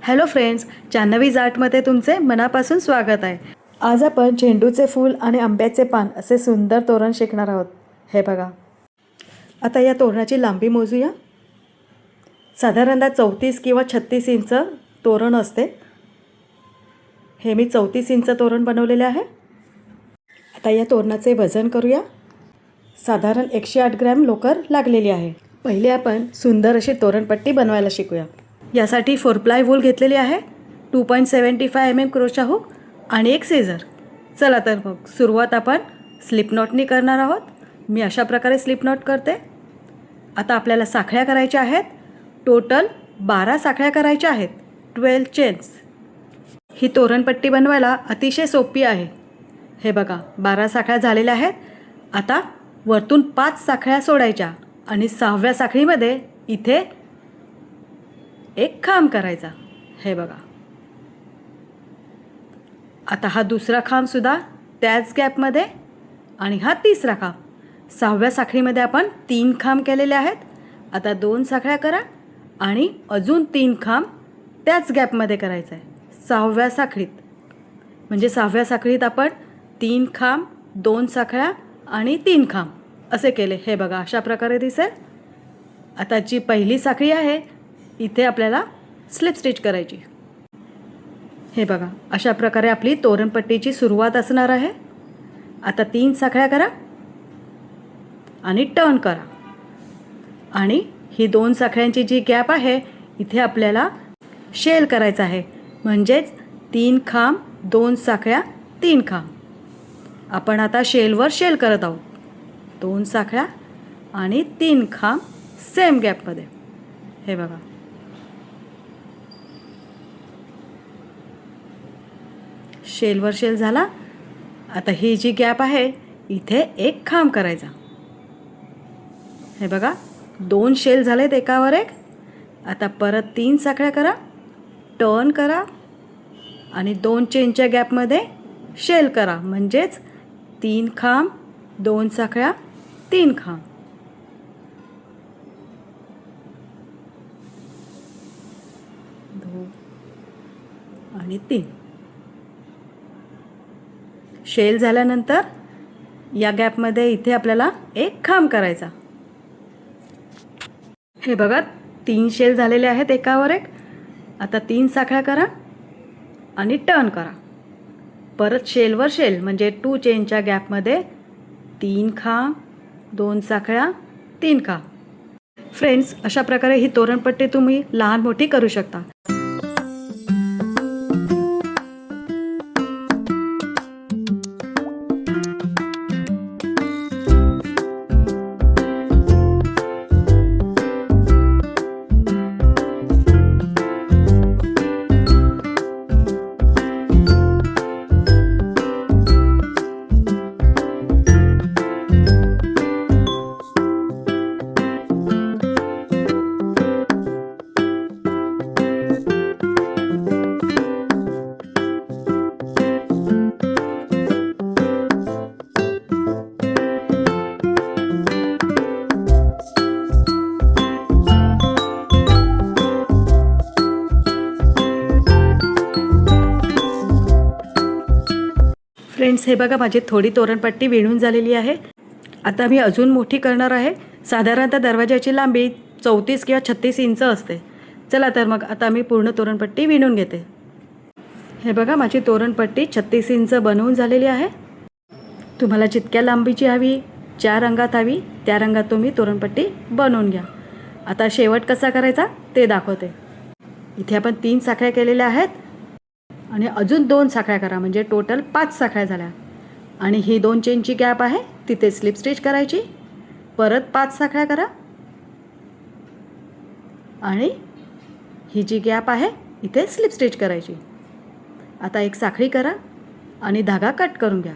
Hello friends, जान्हवीज आर्टमध्ये तुमचे मनापासून स्वागत आहे। आज आपण झेंडूचे फूल आणि आंब्याचे पान असे सुंदर तोरण शिकणार आहोत। हे बघा, आता या तोरणाची लांबी मोजूया। साधारणतः 34 किंवा 36 इंच तोरण असते। हे मी 34 इंच तोरण बनवलेले आहे। आता या तोरणाचे वजन करूया। साधारण 108 ग्रॅम लोकर लागलेली आहे। पहिले आपण सुंदर अशी तोरणपट्टी बनवायला शिकूया। यासाठी 4 प्लाय वूल घेतलेली आहे, 2.75 mm क्रोशा हुक आणि एक सीझर। चला तर मग सुरुवात आपण स्लिप नॉटनी करणार आहोत। मी अशा प्रकारे स्लिप नॉट करते। आता आपल्याला साखळ्या करायच्या आहेत। टोटल 12 साखळ्या करायच्या आहेत, 12 चेन्स। ही तोरणपट्टी बनवायला अतिशय सोपी आहे। हे बघा, 12 साखळ्या झालेल्या आहेत। आता वरतून 5 साखळ्या सोडायच्या आणि 6व्या साखळीमध्ये इथे एक खांब करायचा। हे बघा, आता हा दुसरा खांब सुद्धा त्याच गॅपमध्ये आणि हा तिसरा खांब। 6व्या साखळीमध्ये आपण 3 खांब केलेले आहेत। आता 2 साखळ्या करा आणि अजून 3 खांब त्याच गॅपमध्ये करायचा आहे 6व्या साखळीत। म्हणजे 6व्या साखळीत आपण 3 खांब, 2 साखळ्या आणि 3 खांब असे केले। हे बघा, अशा प्रकारे दिसेल। आता जी पहिली साखळी आहे इथे आपल्याला स्लिप स्टिच करायची। हे बघा, अशा प्रकारे आपली तोरणपट्टीची सुरुवात असणार आहे। आता 3 साखळ्या करा आणि टर्न करा आणि ही 2 साखळ्यांची जी गॅप आहे इथे आपल्याला शेल करायचा आहे। म्हणजेच 3 खांब, 2 साखळ्या, 3 खांब। आपण आता शेलवर शेल करत आहोत। 2 साखळ्या आणि 3 खांब सेम गॅपमध्ये। हे बघा, शेलवर शेल झाला। आता ही जी गॅप आहे इथे एक खांब करायचा। हे बघा, 2 शेल झालेत एकावर एक। आता परत 3 साखळ्या करा, टर्न करा आणि 2 चेनच्या गॅपमध्ये शेल करा। म्हणजेच 3 खांब, 2 साखळ्या, 3 खांब। 2 आणि 3 शेल झाल्यानंतर या गॅपमध्ये इथे आपल्याला एक खांब करायचा। हे बघा, 3 शेल झालेले आहेत एकावर एक। आता 3 साखळ्या करा आणि टर्न करा। परत शेलवर शेल म्हणजे 2 चेनच्या गॅपमध्ये 3 खांब, 2 साखळ्या, 3 खांब। फ्रेंड्स, अशा प्रकारे ही तोरणपट्टी तुम्ही लहान मोठी करू शकता। फ्रेंड्स, हे बघा, माझी थोडी तोरणपट्टी विणून झालेली आहे। आता मी अजून मोठी करणार आहे। साधारणतः दरवाजाची लांबी 34 किंवा 36 इंच असते। चला तर मग आता मी पूर्ण तोरणपट्टी विणून घेते। हे बघा, माझी तोरणपट्टी 36 इंच बनवून झालेली आहे। तुम्हाला जितक्या लांबीची हवी, ज्या रंगात हवी त्या रंगात तुम्ही तोरणपट्टी बनवून घ्या। आता शेवट कसा करायचा ते दाखवते। इथे आपण 3 साखळ्या केलेल्या आहेत आणि अजून 2 साखळ्या करा, म्हणजे टोटल 5 साखळ्या झाल्या। आणि ही 2 चेनची गॅप आहे तिथे स्लिप स्टिच करायची। परत 5 साखळ्या करा आणि ही जी गॅप आहे इथे स्लिप स्टिच करायची। आता एक साखळी करा आणि धागा कट करून घ्या।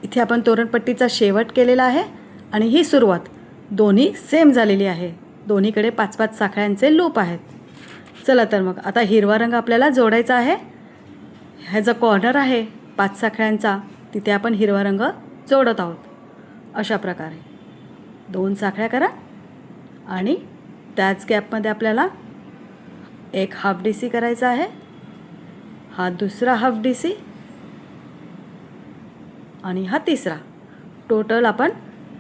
इथे आपण तोरणपट्टीचा शेवट केलेला आहे आणि ही सुरुवात दोन्ही सेम झालेली आहे। दोन्हीकडे 5-5 साखळ्यांचे लूप आहेत। चला तर मग आता हिरवा रंग आपल्याला जोडायचा आहे। हा जो कॉर्नर आहे 5 साखळ्यांचा तिथे आपण हिरवा रंग जोडत आहोत। अशा प्रकारे 2 साखळ्या करा आणि त्याच गॅपमध्ये आपल्याला एक हाफ DC करायचा आहे, हा दुसरा हाफ DC आणि हा तिसरा. टोटल आपण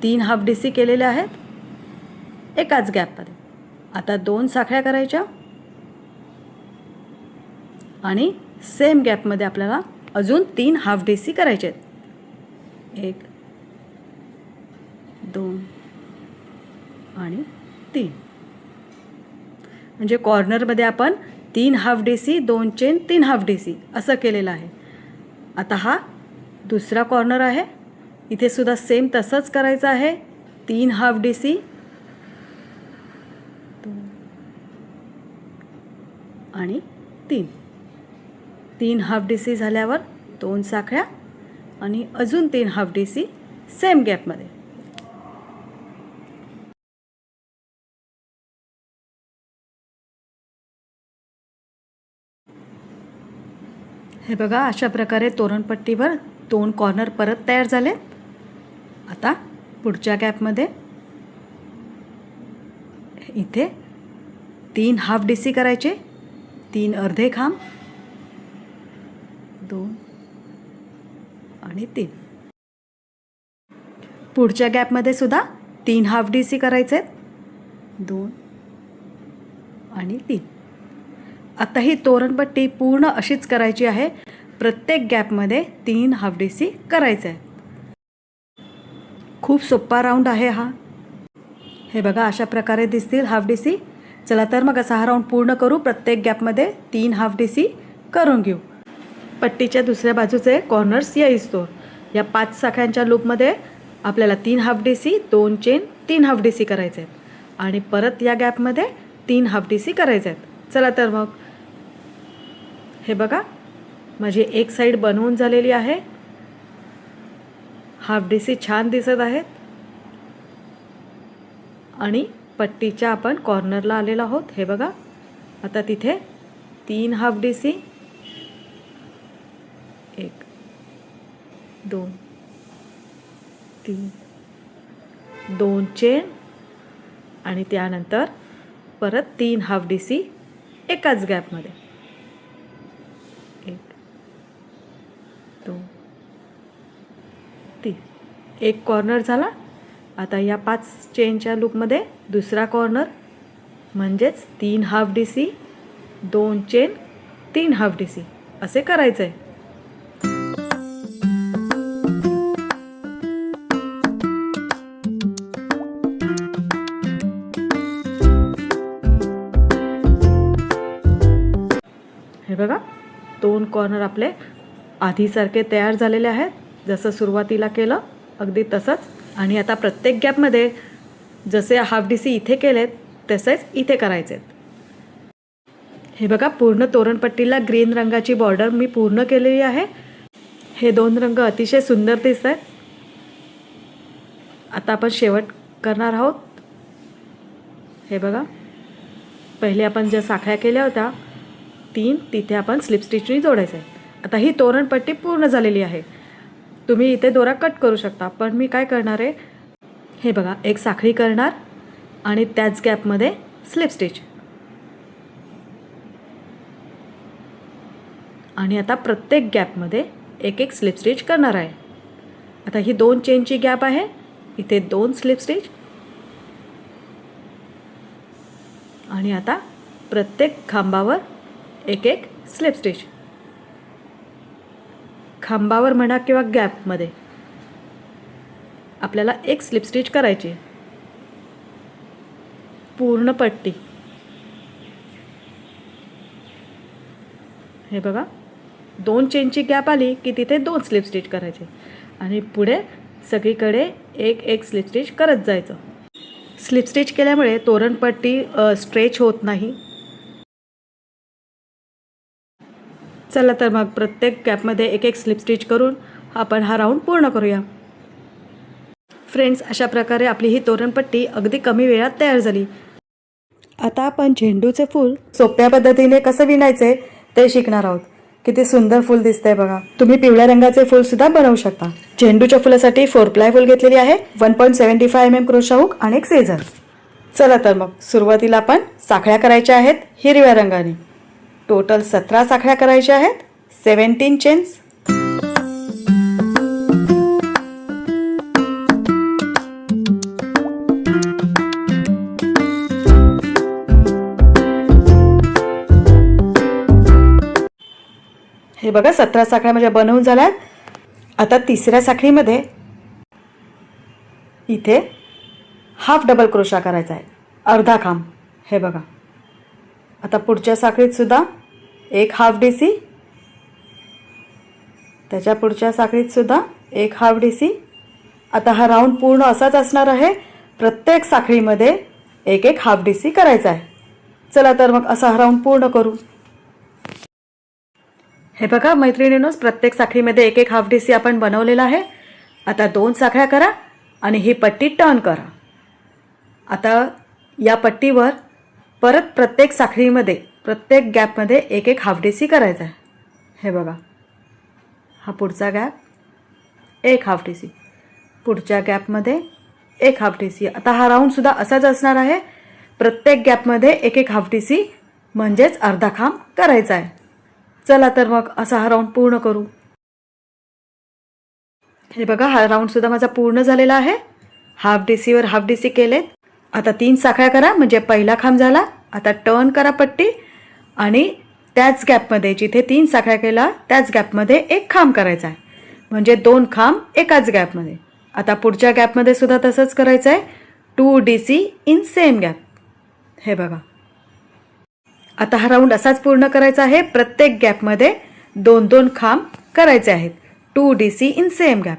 3 हाफ DC केलेले आहेत एकाच गॅपमध्ये. आता 2 साखळ्या करायच्या आणि सेम गॅपमध्ये आपल्याला अजून 3 हाफ DC करायचे आहेत. 1 2 आणि 3. म्हणजे कॉर्नरमध्ये आपण 3 half DC, 2 chain, 3 half DC असं केलेलं आहे. आता हा दुसरा कॉर्नर आहे, इथे सुद्धा सेम तसंच करायचं आहे. 3 हाफ DC आणि 3 हाफ DC झाल्यावर 2 साखळ्या आणि अजून 3 हाफ DC सेम गॅपमध्ये. हे बघा, अशा प्रकारे तोरणपट्टीवर 2 कॉर्नर परत तयार झाले. आता पुढच्या गॅपमध्ये इथे 3 हाफ DC करायचे, 3 अर्धे खांब, 2 आणि 3. पुढच्या गॅपमध्ये सुद्धा 3 हाफ DC करायचे, 2 आणि 3. आता ही तोरणपट्टी पूर्ण अशीच करायची आहे. प्रत्येक गॅपमध्ये 3 हाफ DC करायचे आहे. खूप सोपा राऊंड आहे हा. हे बघा, अशा प्रकारे दिसतील हाफ DC. चला तर मग असा हा राऊंड पूर्ण करू. प्रत्येक गॅपमध्ये 3 हाफ DC करून घेऊ. पट्टीच्या दुसऱ्या बाजूचे कॉर्नर्स येईस्तोवर या 5 साखळ्यांच्या लूपमध्ये आपल्याला 3 half DC, 2 chain, 3 half DC करायचे आहेत आणि परत या गॅपमध्ये 3 हाफ DC करायचे आहेत. चला तर मग हे बघा, माझी एक साईड बनवून झालेली आहे. हाफ DC छान दिसत आहेत आणि पट्टीच्या आपण कॉर्नरला आलेलो आहोत. हे बघा, आता तिथे 3 हाफ DC, 1 2 3, 2 चेन आणि त्यानंतर परत 3 हाफ DC एकाच गॅपमध्ये. 1 2 3. एक कॉर्नर झाला. आता या 5 चेनच्या लूपमध्ये दुसरा कॉर्नर, म्हणजेच 3 half DC, 2 chain, 3 half DC असे करायचं आहे. हे बघा, 2 कॉर्नर आपले आधीसारखे तयार झालेले आहेत, जसं सुरुवातीला केलं अगदी तसंच. आणि आता प्रत्येक गॅपमध्ये जसे हाफ DC इथे केलेत तसेच इथे करायचे आहेत. हे बघा, पूर्ण तोरणपट्टीला ग्रीन रंगाची बॉर्डर मी पूर्ण केलेली आहे. हे 2 रंग अतिशय सुंदर दिसत आहेत. आता आपण शेवट करणार आहोत. हे बघा, पहिले आपण ज्या साखळ्या केल्या होत्या 3, तिथे आपण स्लिप स्टिचनी जोडायचं आहे. आता ही तोरणपट्टी पूर्ण झालेली आहे. तुम्ही इथे दोरा कट करू शकता, पण मी काय करणार आहे, हे बघा, एक साखळी करणार आणि त्याच गॅपमध्ये स्लिप स्टिच. आणि आता प्रत्येक गॅपमध्ये एक एक स्लिप स्टिच करणार आहे. आता ही 2 चेनची गॅप आहे, इथे 2 स्लिप स्टिच. आणि आता प्रत्येक खांबावर एक एक स्लिप स्टिच. खांबावर म्हणा किंवा गॅपमध्ये आपल्याला एक स्लिप स्टिच करायची. पूर्ण पट्टी. हे बघा, 2 चेनची गॅप आली की तिथे 2 स्लिप स्टिच करायचे आणि पुढे सगळीकडे एक एक स्लिप स्टिच करत जायचं. स्लिप स्टिच केल्यामुळे तोरणपट्टी स्ट्रेच होत नाही. चला तर मग प्रत्येक गॅपमध्ये एक एक स्लिप स्टिच करून आपण हा राऊंड पूर्ण करूया. फ्रेंड्स, अशा प्रकारे आपली ही तोरणपट्टी अगदी कमी वेळात तयार झाली. आता आपण झेंडूचे फूल सोप्या पद्धतीने कसं विणायचे ते शिकणार आहोत. किती सुंदर फूल दिसतंय बघा. तुम्ही पिवळ्या रंगाचे फूल सुद्धा बनवू शकता. झेंडूच्या फुलासाठी 4 फूल घेतलेली आहे, 1.75 mm क्रोशा हुक आणि एक सीझर. चला तर मग सुरुवातीला आपण साखळ्या करायच्या आहेत हिरव्या रंगाने. टोटल 17 साखळ्या करायच्या आहेत. 17 चेन्स. हे बघा 17 साखळ्या म्हणजे बनवून झाल्यात. आता तिसऱ्या साखळीमध्ये इथे हाफ डबल क्रोशा करायचा आहे, अर्धा खांब. हे बघा. आता पुढच्या साखळीत सुद्धा एक हाफ डीसी, त्याच्या पुढच्या साखळीत सुद्धा एक हाफ डीसी. आता हा राऊंड पूर्ण असाच असणार आहे. प्रत्येक साखळीमध्ये एक एक हाफ डीसी करायचा आहे. चला तर मग असा हा राऊंड पूर्ण करू. हे बघा मैत्रिणींनोच, प्रत्येक साखळीमध्ये एक एक हाफ डीसी आपण बनवलेला आहे. आता 2 साखळ्या करा आणि ही पट्टी टर्न करा. आता या पट्टीवर परत प्रत्येक साखळीमध्ये प्रत्येक गॅपमध्ये एक एक हाफ डीसी करायचा आहे. हे बघा, हा पुढचा गॅप, एक हाफ डीसी, पुढच्या गॅपमध्ये एक हाफ डीसी. आता हा राऊंडसुद्धा असाच असणार आहे. प्रत्येक गॅपमध्ये एक एक हाफ डीसी म्हणजेच अर्धा खांब करायचा आहे. चला तर मग असा हा राऊंड पूर्ण करू. हे बघा, हा राऊंडसुद्धा माझा पूर्ण झालेला आहे. हाफ डीसीवर हाफ डीसी केलेत. आता 3 साखळ्या करा म्हणजे पहिला खांब झाला. आता टर्न करा पट्टी आणि त्याच गॅपमध्ये जिथे 3 साखळ्या केला त्याच गॅपमध्ये एक खांब करायचा आहे, म्हणजे 2 खांब एकाच गॅपमध्ये. आता पुढच्या गॅपमध्ये सुद्धा तसंच करायचं आहे. 2 डीसी इन सेम गॅप. हे बघा, आता हा राऊंड असाच पूर्ण करायचा आहे. प्रत्येक गॅपमध्ये 2-2 खांब करायचे आहेत. 2 डीसी इन सेम गॅप.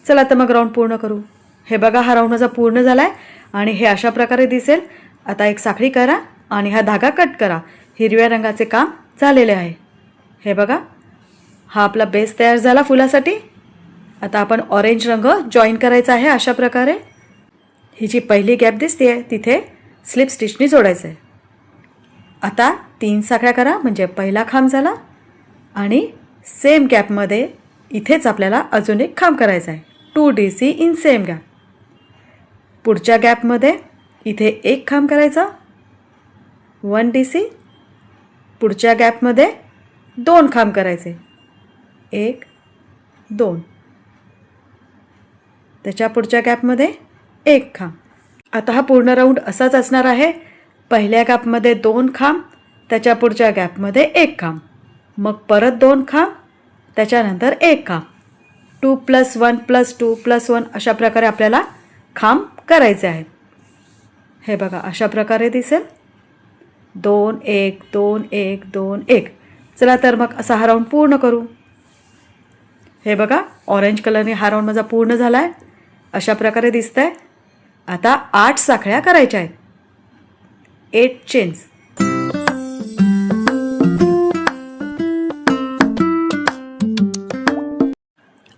चला तर मग राऊंड पूर्ण करू. हे बघा, हा राऊंड माझा पूर्ण झाला आहे आणि हे अशा प्रकारे दिसेल. आता एक साखळी करा आणि हा धागा कट करा. हिरव्या रंगाचे काम झालेले आहे. हे बघा, हा आपला बेस तयार झाला फुलासाठी. आता आपण ऑरेंज रंग जॉईन करायचा आहे अशा प्रकारे. ही जी पहिली गॅप दिसते तिथे स्लिप स्टिचनी जोडायचं आहे. आता 3 साखळ्या करा म्हणजे पहिला खांब झाला आणि सेम गॅपमध्ये इथेच आपल्याला अजून एक खांब करायचा आहे. 2 डीसी इन सेम गॅप. पुढच्या गॅपमध्ये इथे एक खांब करायचा, 1 डीसी. पुढच्या गॅपमध्ये 2 खांब करायचे, 1 2. त्याच्या पुढच्या गॅपमध्ये एक खांब. आता हा पूर्ण राऊंड असाच असणार आहे. पहिल्या गॅपमध्ये 2 खांब, त्याच्या पुढच्या गॅपमध्ये एक खांब, मग परत 2 खांब, त्याच्यानंतर एक खांब. 2 + 1 + 2 + 1 अशा प्रकारे आपल्याला खांब करायचे आहेत. हे बघा, अशा प्रकारे दिसेल. 2 1 2 1 2 1. चला तर मग असा हा राऊंड पूर्ण करू. हे बघा, ऑरेंज कलरने हा राऊंड माझा पूर्ण झाला आहे. अशा प्रकारे दिसत आहे. आता 8 साखळ्या करायच्या आहेत. 8 चेन्स.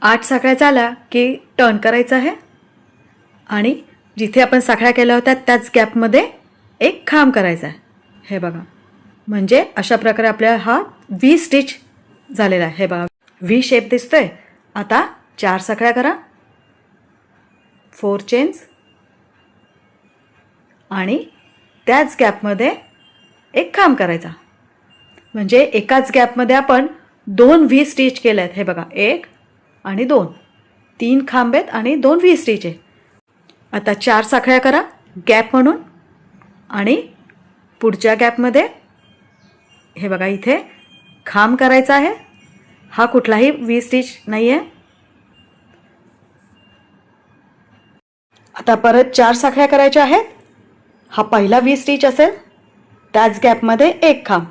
आठ साखळ्या झाल्या की टर्न करायचं आहे आणि जिथे आपण साखळ्या केल्या होत्या त्याच गॅपमध्ये एक खांब करायचा आहे. हे बघा, म्हणजे अशा प्रकारे आपल्याला हा व्ही स्टिच झालेला आहे. हे बघा, व्ही शेप दिसतोय. आता 4 साखळ्या करा, 4 चेन्स आणि त्याच गॅपमध्ये एक खांब करायचा, म्हणजे एकाच गॅपमध्ये आपण 2 व्ही स्टिच केले आहेत. हे बघा, 1 आणि 2, 3 खांब आहेत आणि 2 व्ही स्टिच आहे. आता 4 साखळ्या करा गॅप म्हणून आणि पुढच्या गॅपमध्ये हे बघा इथे खांब करायचा आहे. हा कुठलाही व्ही स्टिच नाही आहे. आता परत 4 साखळ्या करायच्या आहेत. हा पहिला व्ही स्टिच असेल, त्याच गॅपमध्ये एक खांब.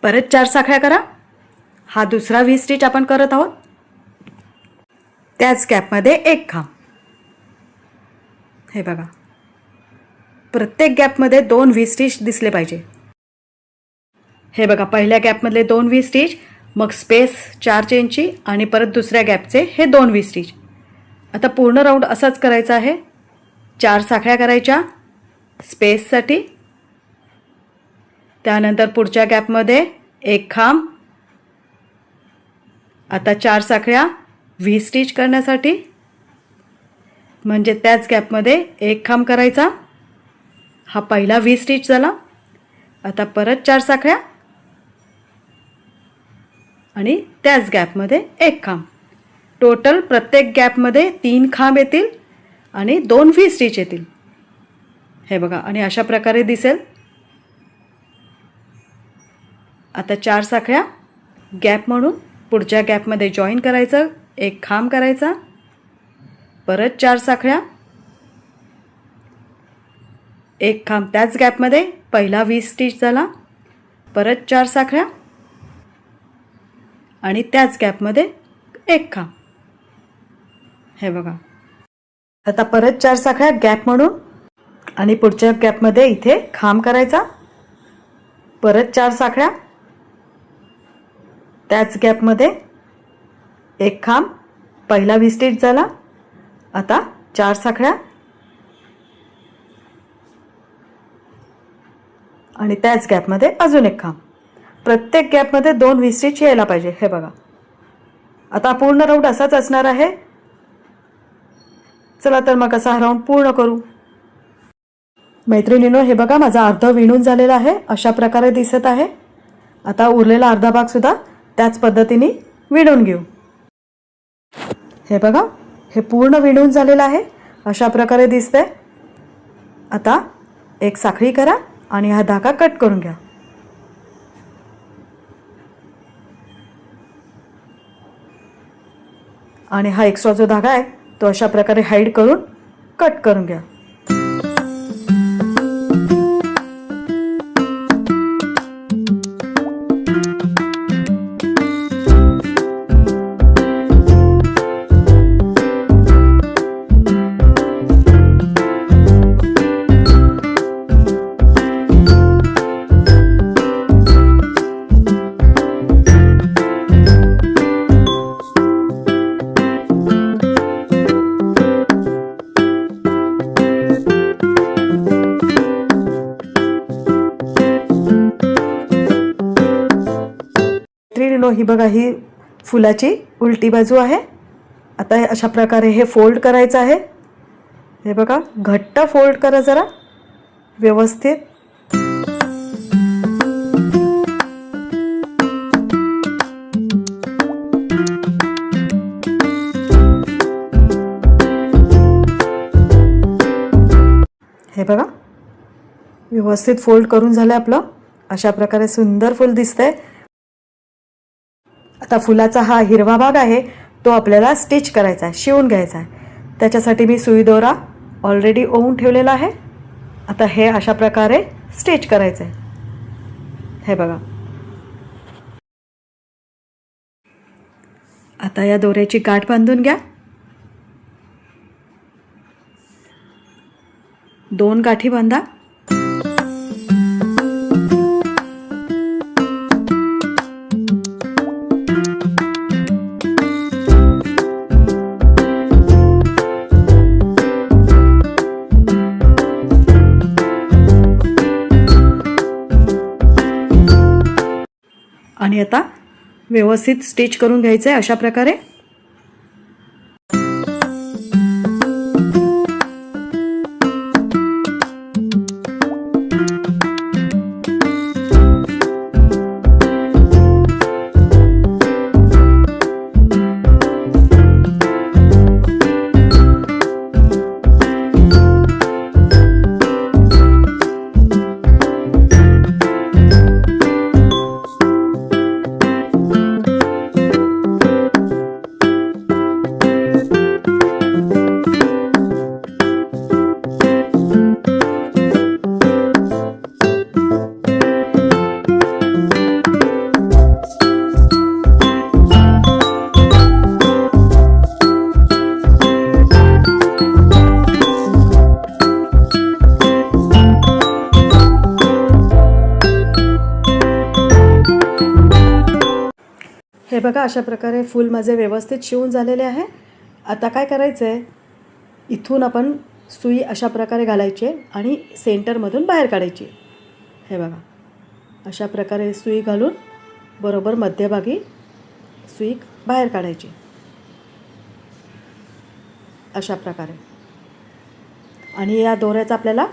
परत 4 साखळ्या करा. हा दुसरा व्ही स्टिच आपण करत आहोत, त्याच गॅपमध्ये एक खांब. हे बघा, प्रत्येक गॅपमध्ये 2 व्ही स्टिच दिसले पाहिजे. हे बघा, पहिल्या गॅपमधले 2 व्ही स्टिच, मग स्पेस 4 चेनची आणि परत दुसऱ्या गॅपचे हे 2 व्ही स्टिच. आता पूर्ण राऊंड असाच करायचा आहे. 4 साखळ्या करायच्या स्पेससाठी, त्यानंतर पुढच्या गॅपमध्ये एक खांब. आता 4 साखळ्या व्ही स्टिच करण्यासाठी, म्हणजे त्याच गॅपमध्ये एक खांब करायचा. हा पहिला व्ही स्टिच झाला. आता परत 4 साखळ्या आणि त्याच गॅपमध्ये एक खांब. टोटल प्रत्येक गॅपमध्ये 3 खांब येतील आणि 2 व्ही स्टिच येतील. हे बघा, आणि अशा प्रकारे दिसेल. आता 4 साखळ्या गॅप म्हणून पुढच्या गॅपमध्ये जॉईन करायचं, एक खांब करायचा, परत 4 साखळ्या, एक खांब त्याच गॅपमध्ये, पहिला व्ही स्टिच झाला, परत 4 साखळ्या आणि त्याच गॅपमध्ये एक खांब. हे बघा, आता परत 4 साखळ्या गॅप म्हणून आणि पुढच्या गॅपमध्ये इथे खांब करायचा, परत 4 साखळ्या, त्याच गॅपमध्ये एक खांब, पहिला व्ही स्टिच झाला, आता 4 साखळ्या आणि त्याच गॅपमध्ये अजून एक खांब. प्रत्येक गॅपमध्ये 2 व्ही स्टिच यायला पाहिजे. हे बघा, आता पूर्ण राऊंड असाच असणार आहे. चला तर मग असा राऊंड पूर्ण करू. मैत्रिणींनो, हे बघा, माझा अर्धा विणून झालेला आहे, अशा प्रकारे दिसत आहे. आता उरलेला अर्धा भाग सुद्धा त्याच पद्धतीने विणून घेऊ. हे बघा, हे पूर्ण विणून झालेलं आहे, अशा प्रकारे दिसतंय. आता एक साखळी करा आणि हा धागा कट करून घ्या. आणि हा एक्स्ट्रा जो धागा आहे तो अशा प्रकारे हाईड करून कट करून घ्या. ही बघा, ही फुलाची उलटी बाजू आहे. आता अशा प्रकारे हे फोल्ड करायचं आहे. हे बघा, घट्ट फोल्ड करा जरा व्यवस्थित. हे बघा, व्यवस्थित फोल्ड करून झालं आपलं. अशा प्रकारे सुंदर फूल दिसतंय. आता फुलाचा हा हिरवा भाग आहे तो आपल्याला स्टिच करायचा आहे, शिवून घ्यायचा आहे. त्याच्यासाठी मी सुई दोरा ऑलरेडी ओवून ठेवलेला आहे. आता हे अशा प्रकारे स्टिच करायचं आहे. हे बघा, आता या दोऱ्याची गाठ बांधून घ्या. 2 गाठी बांधा. आणि आता व्यवस्थित स्टिच करून घ्यायचं आहे अशा प्रकारे. हे बघा, अशा प्रकारे फूल माझे व्यवस्थित शिवून झालेले आहे. आता काय करायचं आहे, इथून आपण सुई अशा प्रकारे घालायची आणि सेंटरमधून बाहेर काढायची. हे बघा, अशा प्रकारे सुई घालून बरोबर मध्यभागी सुई बाहेर काढायची अशा प्रकारे. आणि या दोऱ्याचा आपल्याला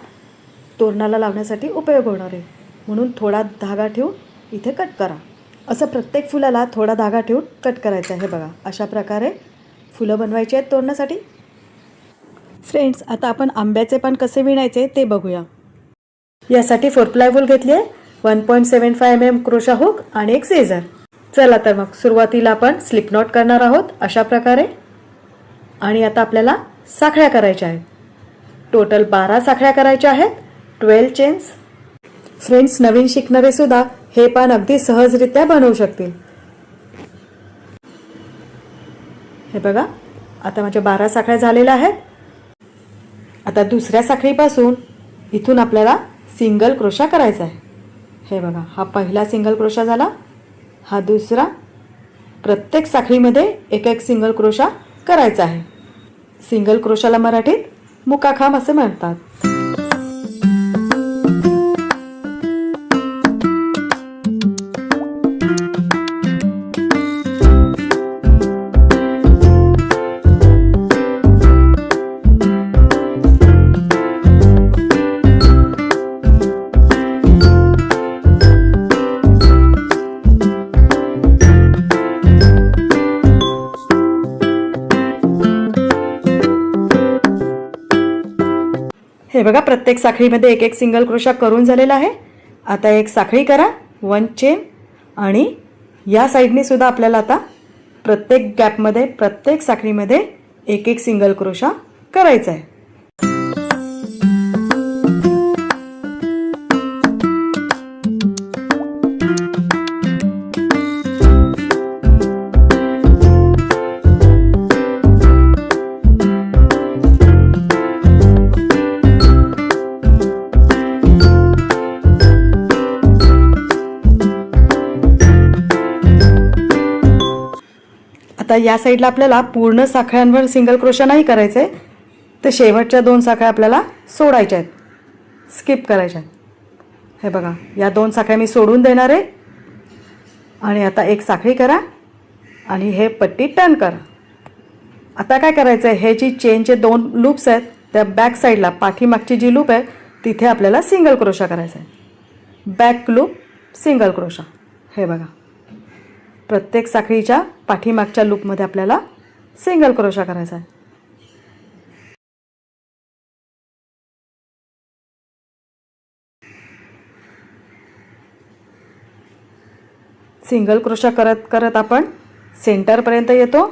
तोरणाला लावण्यासाठी उपयोग होणार आहे. म्हणून थोडा धागा ठेवून इथे कट करा. असं प्रत्येक फुलाला थोडा धागा ठेवून कट करायचं आहे. बघा अशा प्रकारे फुलं बनवायची आहेत तोरणासाठी. फ्रेंड्स, आता आपण आंब्याचे पान कसे विणायचे ते बघूया. यासाठी 4 प्लाय वूल घेतली आहे, 1.75 mm क्रोशा हुक आणि एक सीझर. चला तर मग सुरुवातीला आपण स्लिप नॉट करणार आहोत अशा प्रकारे. आणि आता आपल्याला साखळ्या करायच्या आहेत. टोटल 12 साखळ्या करायच्या आहेत, 12 चेन्स. फ्रेंड्स, नवीन शिकणारे सुद्धा हे पान अगदी सहजरित्या बनवू शकतील. हे बघा आता माझ्या 12 साखळ्या झालेल्या आहेत. आता दुसऱ्या साखळीपासून इथून आपल्याला सिंगल क्रोशा करायचा आहे. हे बघा हा पहिला सिंगल क्रोशा झाला, हा दुसरा. प्रत्येक साखळीमध्ये एक एक सिंगल क्रोशा करायचा आहे. सिंगल क्रोशाला मराठीत मुकाखांब असे म्हणतात. हे बघा प्रत्येक साखळीमध्ये एक एक सिंगल क्रोशा करून झालेला आहे. आता एक साखळी करा, 1 चेन. आणि या साईडने सुद्धा आपल्याला आता प्रत्येक गॅपमध्ये प्रत्येक साखळीमध्ये एक एक सिंगल क्रोशा करायचा आहे. आता या साईडला आपल्याला पूर्ण साखळ्यांवर सिंगल क्रोशा नाही करायचं आहे, तर शेवटच्या 2 साखळ्या आपल्याला सोडायच्या आहेत, स्किप करायच्या आहेत. हे बघा या 2 साखळ्या मी सोडून देणार आहे. आणि आता एक साखळी करा आणि हे पट्टी टर्न करा. आता काय करायचं आहे, हे जी चेनचे 2 लूप्स आहेत त्या बॅक साईडला पाठीमागची जी लूप आहे तिथे आपल्याला सिंगल क्रोशा करायचा आहे. Back loop single crochet. हे बघा प्रत्येक साखळीच्या पाठीमागच्या लूपमध्ये आपल्याला सिंगल क्रोशा करायचा आहे. सिंगल क्रोशा करत करत आपण सेंटरपर्यंत येतो.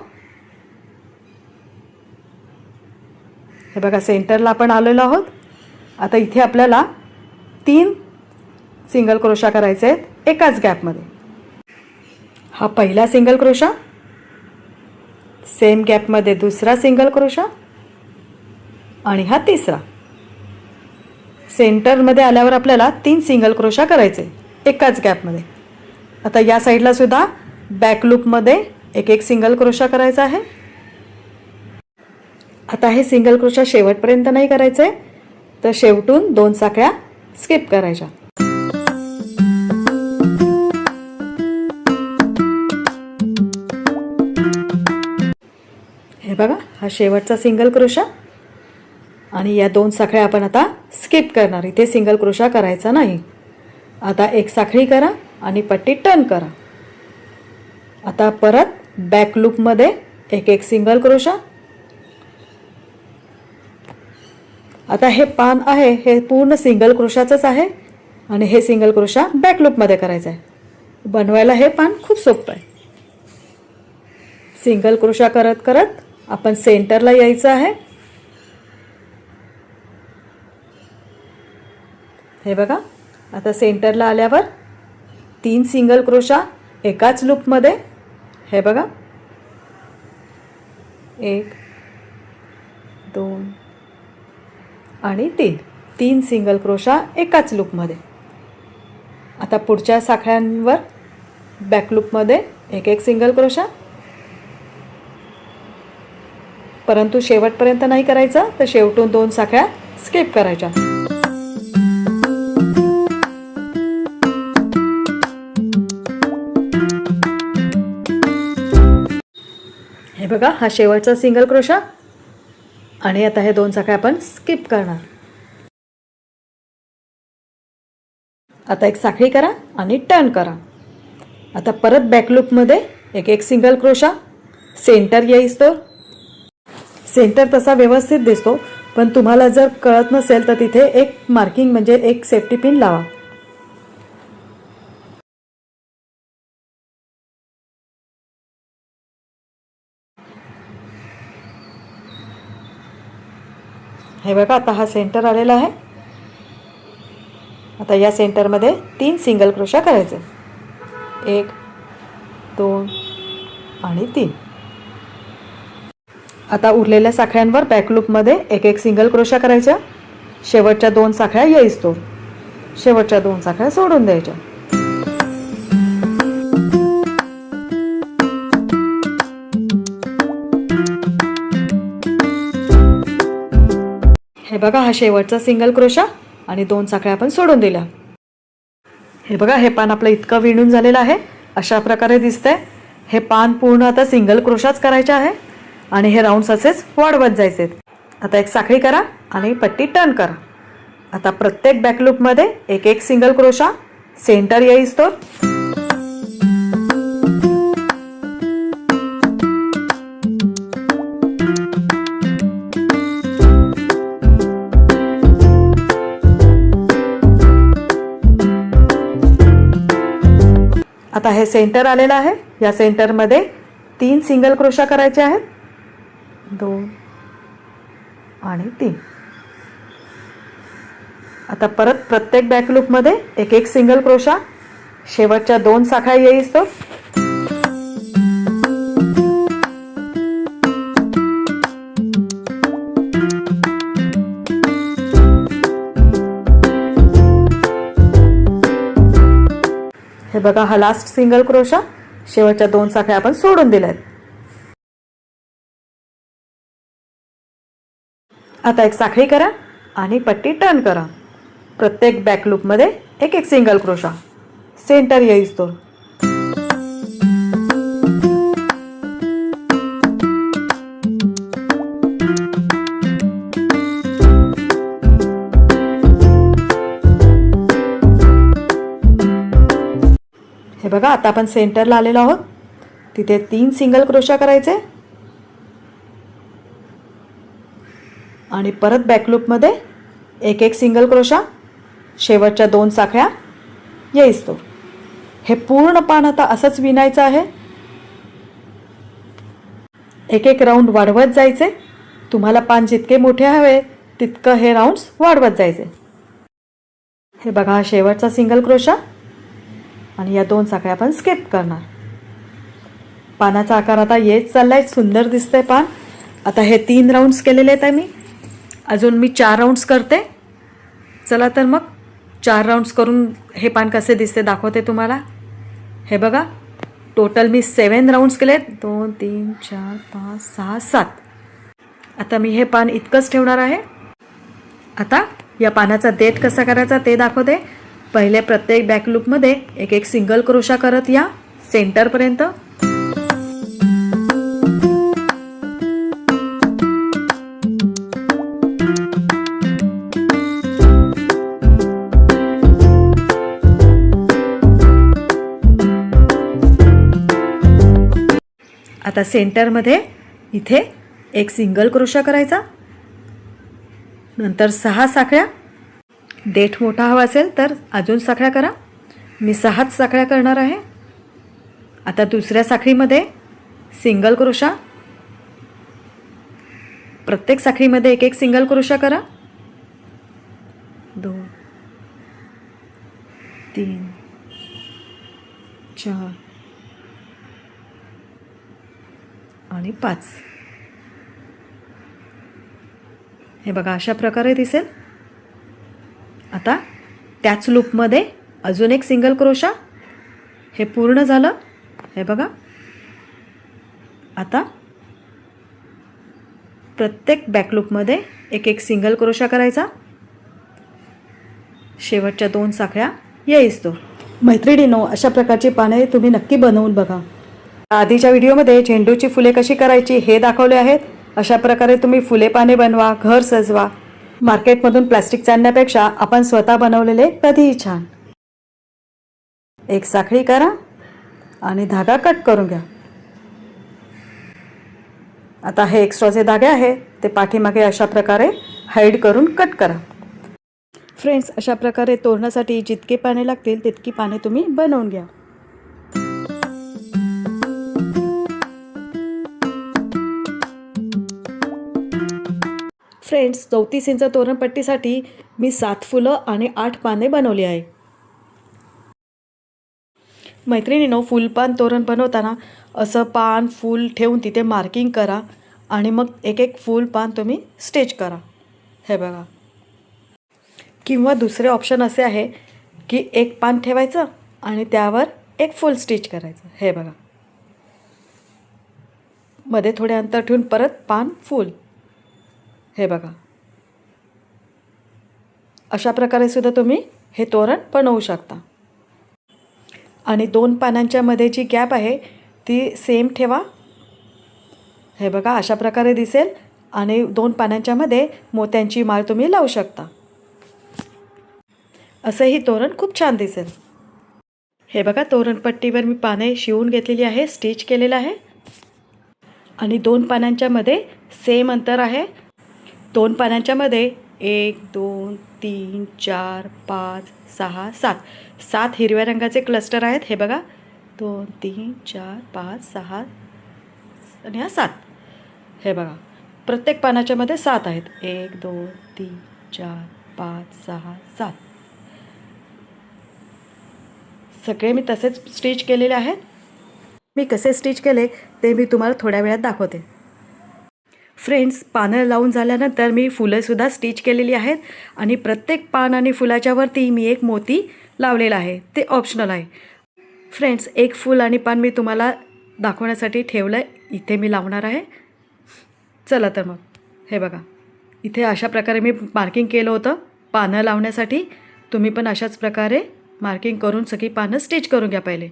हे बघा सेंटरला आपण आलेलो आहोत. आता इथे आपल्याला 3 सिंगल क्रोशा करायचे आहेत एकाच गॅपमध्ये. हा पहिला सिंगल क्रोशा, सेम गॅपमध्ये दुसरा सिंगल क्रोशा आणि हा तिसरा. सेंटरमध्ये आल्यावर आपल्याला 3 सिंगल क्रोशा करायचे एकाच गॅपमध्ये. आता या साईडला सुद्धा बॅक लूपमध्ये एक एक सिंगल क्रोशा करायचा आहे. आता हे सिंगल क्रोशा शेवटपर्यंत नाही करायचं आहे, तर शेवटून 2 साखळ्या स्किप करायच्या. हे बघा हा शेवटचा सिंगल क्रोशा आणि या 2 साखळ्या आपण आता स्किप करणार. इथे सिंगल क्रोशा करायचा नाही. आता एक साखळी करा आणि पट्टी टर्न करा. आता परत बॅक लूपमध्ये एक एक सिंगल क्रोशा. आता हे पान आहे हे पूर्ण सिंगल क्रोशाचंच आहे आणि हे सिंगल क्रोशा बॅक लूपमध्ये करायचं आहे. बनवायला हे पान खूप सोपं आहे. सिंगल क्रोशा करत करत आपण सेंटरला यायचं आहे. हे बघा आता सेंटरला आल्यावर 3 सिंगल क्रोशा एकाच लूपमध्ये. हे बघा 1 2 आणि 3 सिंगल क्रोशा एकाच लूपमध्ये. आता पुढच्या साखळ्यांवर बॅक लूपमध्ये एक एक सिंगल क्रोशा, परंतु शेवटपर्यंत नाही करायचं, तर शेवटून 2 साखळ्या स्किप करायच्या. हे बघा हा शेवटचा सिंगल क्रोशा आणि आता हे 2 साखळ्या आपण स्किप करणार. आता एक साखळी करा आणि टर्न करा. आता परत बॅक लूपमध्ये एक सिंगल क्रोशा सेंटर येईस्तोवर. सेंटर तसा व्यवस्थित दिसतो, पण तुम्हाला जर कळत नसेल तर तिथे एक मार्किंग म्हणजे एक सेफ्टी पिन लावा. हे बघा, आता हा सेंटर आलेला आहे. आता या सेंटरमध्ये 3 सिंगल क्रोशा करायचे. 1 2 आणि 3. आता उरलेल्या साखळ्यांवर बॅक लूपमध्ये एक सिंगल क्रोशा करायच्या. शेवटच्या 2 साखळ्या येईस्तोवर. शेवटच्या 2 साखळ्या सोडून द्यायच्या. हे बघा, हा शेवटचा सिंगल क्रोशा आणि 2 साखळ्या आपण सोडून दिल्या. हे बघा, हे पान आपलं इतकं विणून झालेलं आहे. अशा प्रकारे दिसतंय. हे पान पूर्ण आता सिंगल क्रोशाच करायचे आहे आणि हे राऊंड्स असेच वाढवत जायचे. आता एक साखळी करा आणि पट्टी टर्न करा. आता प्रत्येक बॅक लूपमध्ये एक सिंगल क्रोशा सेंटर येईस्तोवर. आता हे सेंटर आलेलं आहे. या सेंटरमध्ये 3 सिंगल क्रोशा करायचे आहेत. 2 आणि 3. आता परत प्रत्येक बॅक लूपमध्ये एक सिंगल क्रोशा शेवटच्या 2 साखळ्या येईस्तोवर. हे बघा, हा लास्ट सिंगल क्रोशा. शेवटच्या 2 साखळ्या आपण सोडून दिल्यात. आता एक साखळी करा आणि पट्टी टर्न करा. प्रत्येक बॅक लूपमध्ये एक सिंगल क्रोशा सेंटर येईस्तोवर. हे बघा, आता आपण सेंटरला आलेलो आहोत. तिथे 3 सिंगल क्रोशा करायचे आणि परत बॅक लूपमध्ये एक सिंगल क्रोशा शेवटच्या 2 साखळ्या येईस्तोवर. हे पूर्ण पान आता असंच विणायचं आहे. एक राऊंड वाढवत जायचे. तुम्हाला पान जितके मोठे हवे तितकं हे राऊंड्स वाढवत जायचे. हे बघा, हा शेवटचा सिंगल क्रोशा आणि या 2 साखळ्या आपण स्किप करणार. पानाचा आकार आता येत चाललाय. सुंदर दिसतंय पान. आता हे 3 राऊंड्स केलेले आहेत मी. अजून मी 4 राऊंड्स करते. चला तर मग 4 राऊंड्स करून हे पान कसे दिसते दाखवते तुम्हाला. हे बघा, टोटल मी 7 राऊंड्स केलेत. 2 3 4 5 6 7. आता मी हे पान इतकंच ठेवणार आहे. आता या पानाचा देठ कसा करायचा ते दाखवते. पहिले प्रत्येक बॅक लूपमध्ये एक सिंगल क्रोशा करत या सेंटरपर्यंत. आता सेंटरमध्ये इथे एक सिंगल क्रोशा करायचा. नंतर 6 साखळ्या. देठ मोठा हवा असेल तर अजून साखळ्या करा. मी 6च साखळ्या करणार आहे. आता दुसऱ्या साखळीमध्ये सिंगल क्रोशा. प्रत्येक साखळीमध्ये एक सिंगल क्रोशा करा. 2 3 4 आणि 5. हे बघा, अशा प्रकारे दिसेल. आता त्याच लूपमध्ये अजून एक सिंगल क्रोशा. हे पूर्ण झालं. हे बघा, आता प्रत्येक बॅक लूपमध्ये एक सिंगल क्रोशा करायचा. शेवटच्या 2 साखळ्या येईस्तोवर. मैत्रिणींनो, अशा प्रकारची पाने तुम्ही नक्की बनवून बघा. आधीच्या व्हिडिओमध्ये झेंडूची फुले कशी करायची हे दाखवले आहेत. अशा प्रकारे तुम्ही फुले पाने बनवा, घर सजवा. मार्केटमधून प्लास्टिकचे आणण्यापेक्षा आपण स्वतः बनवलेले कधीही छान. एक साखळी करा आणि धागा कट करून घ्या. आता हे एक्स्ट्राचे धागे आहे ते पाठीमागे अशा प्रकारे हाईड करून कट करा. फ्रेंड्स, अशा प्रकारे तोरणासाठी जितके पाने लागतील तितकी पाने तुम्ही बनवून घ्या. फ्रेंड्स, 34 इंच तोरणपट्टीसाठी मी 7 फुलं आणि 8 पाने बनवली आहे. मैत्रिणींनो, फुलपान तोरण बनवताना असं पान फूल ठेवून तिथे मार्किंग करा आणि मग एक एक फूल पान तुम्ही स्टिच करा. हे बघा. किंवा दुसरे ऑप्शन असे आहे की एक पान ठेवायचं आणि त्यावर एक फूल स्टिच करायचं. हे बघा. मध्ये थोडे अंतर ठेवून परत पान फूल. हे बघा. अशा प्रकारे सुद्धा तुम्ही हे तोरण बनवू शकता. आणि 2 पानांच्या मध्ये जी गॅप आहे ती सेम ठेवा. हे बघा, अशा प्रकारे दिसेल. आणि 2 पानांच्या मध्ये मोत्यांची माळ तुम्ही लावू शकता. असंही तोरण खूप छान दिसेल. हे बघा, तोरणपट्टीवर मी पाने शिवून घेतलेली आहे, स्टिच केलेलं आहे. आणि 2 पानांच्या मध्ये सेम अंतर आहे. 2 पानांच्या मध्ये 1 2 3 4 5 6 7 हिरव्या रंगाचे क्लस्टर आहेत. हे बघा, 2 3 4 5 6 आणि हा 7. हे बघा, प्रत्येक पानाच्या मध्ये 7 आहेत. 1 2 3 4 5 6 7. सगळे मी तसेच स्टिच केलेले आहेत. मी कसे स्टिच केले ते मी तुम्हाला थोड्या वेळात दाखवते. फ्रेंड्स, पानं लावून झाल्यानंतर मी फुलंसुद्धा स्टिच केलेली आहेत. आणि प्रत्येक पान आणि फुलाच्या वरती मी एक मोती लावलेला आहे. ते ऑप्शनल आहे. फ्रेंड्स, एक फूल आणि पान मी तुम्हाला दाखवण्यासाठी ठेवलं आहे. इथे मी लावणार आहे. चला तर मग. हे बघा, इथे अशा प्रकारे मी मार्किंग केलं होतं पानं लावण्यासाठी. तुम्ही पण अशाच प्रकारे मार्किंग करून सगळी पानं स्टिच करून घ्या. पहिले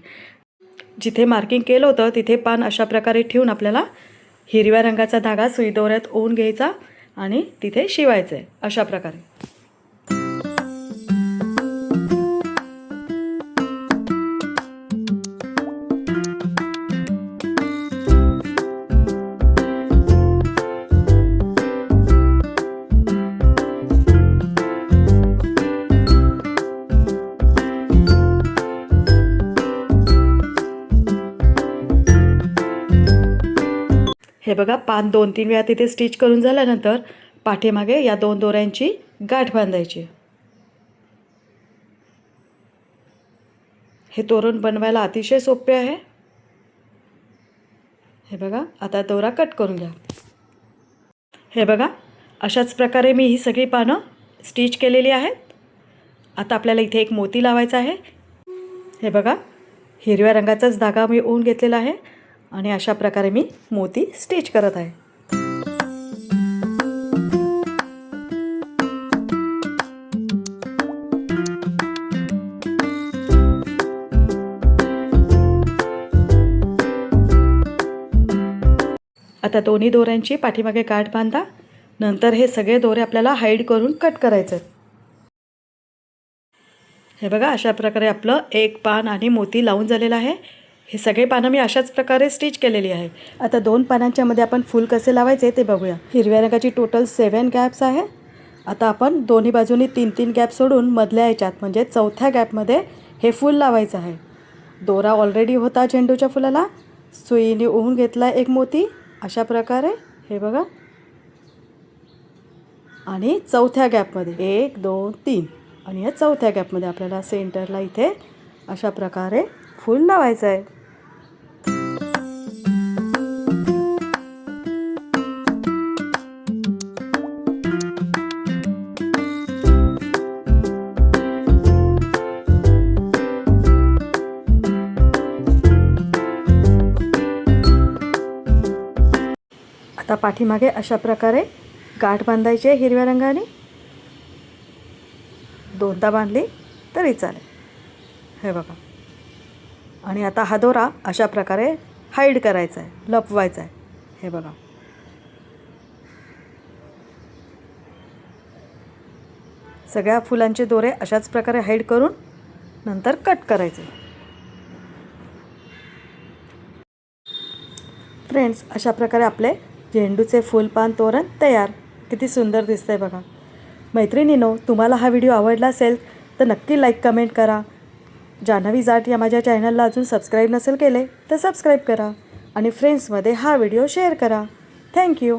जिथे मार्किंग केलं होतं तिथे पान अशा प्रकारे ठेवून आपल्याला हिरव्या रंगाचा धागा सुई दोऱ्यात ओवून घ्यायचा आणि तिथे शिवायचं आहे अशा प्रकारे. हे बघा, पान 2-3 वेळा तिथे स्टिच करून झाल्यानंतर पाठीमागे या 2 दोऱ्यांची गाठ बांधायची. हे तोरण बनवायला अतिशय सोपे आहे. हे बघा, आता दोरा कट करून घ्या. हे बघा, अशाच प्रकारे मी ही सगळी पानं स्टिच केलेली आहेत. आता आपल्याला इथे एक मोती लावायचा आहे. हे बघा, हिरव्या रंगाचाच धागा मी ओवून घेतलेला आहे आणि अशा प्रकारे मी मोती स्टिच करत आहे. आता दोन्ही दोऱ्यांची पाठीमागे गाठ बांधा. नंतर हे सगळे दोरे आपल्याला हाईड करून कट करायचे. हे बघा, अशा प्रकारे आपलं एक पान आणि मोती लावून झालेलं आहे. हे सगळे पानं मी अशाच प्रकारे स्टिच केलेली आहे. आता 2 पानांच्या मध्ये आपण फूल कसे लावायचे ते बघूया. हिरव्या रंगाची टोटल 7 गॅप्स आहे. आता आपण दोन्ही बाजूनी 3-3 गॅप सोडून मधल्या याच्यात म्हणजे चौथ्या गॅपमध्ये हे फूल लावायचं आहे. दोरा ऑलरेडी होता झेंडूच्या फुलाला. सुईने ओवून घेतला एक मोती अशा प्रकारे. हे बघा, आणि चौथ्या गॅपमध्ये 1 2 3 आणि या चौथ्या गॅपमध्ये आपल्याला सेंटरला इथे अशा प्रकारे फूल लावायचं आहे. आता पाठीमागे अशा प्रकारे गाठ बांधायची हिरव्या रंगाने. 2दा बांधली तरी चालेल. हे बघा, आणि आता हा दोरा अशा प्रकारे हाईड करायचा आहे, लपवायचा आहे. हे बघा, सगळ्या फुलांचे दोरे अशाच प्रकारे हाईड करून नंतर कट करायचे. फ्रेंड्स, अशा प्रकारे आपले झेंडूचे फुलपान तोरण तयार. किती सुंदर दिसतंय बघा. मैत्रिणींनो, तुम्हाला हा व्हिडिओ आवडला असेल तर नक्की लाईक कमेंट करा. जान्हवी जाट या माझ्या चॅनलला अजून सबस्क्राईब नसेल केले तर सबस्क्राईब करा आणि फ्रेंड्समध्ये हा व्हिडिओ शेअर करा. थँक्यू.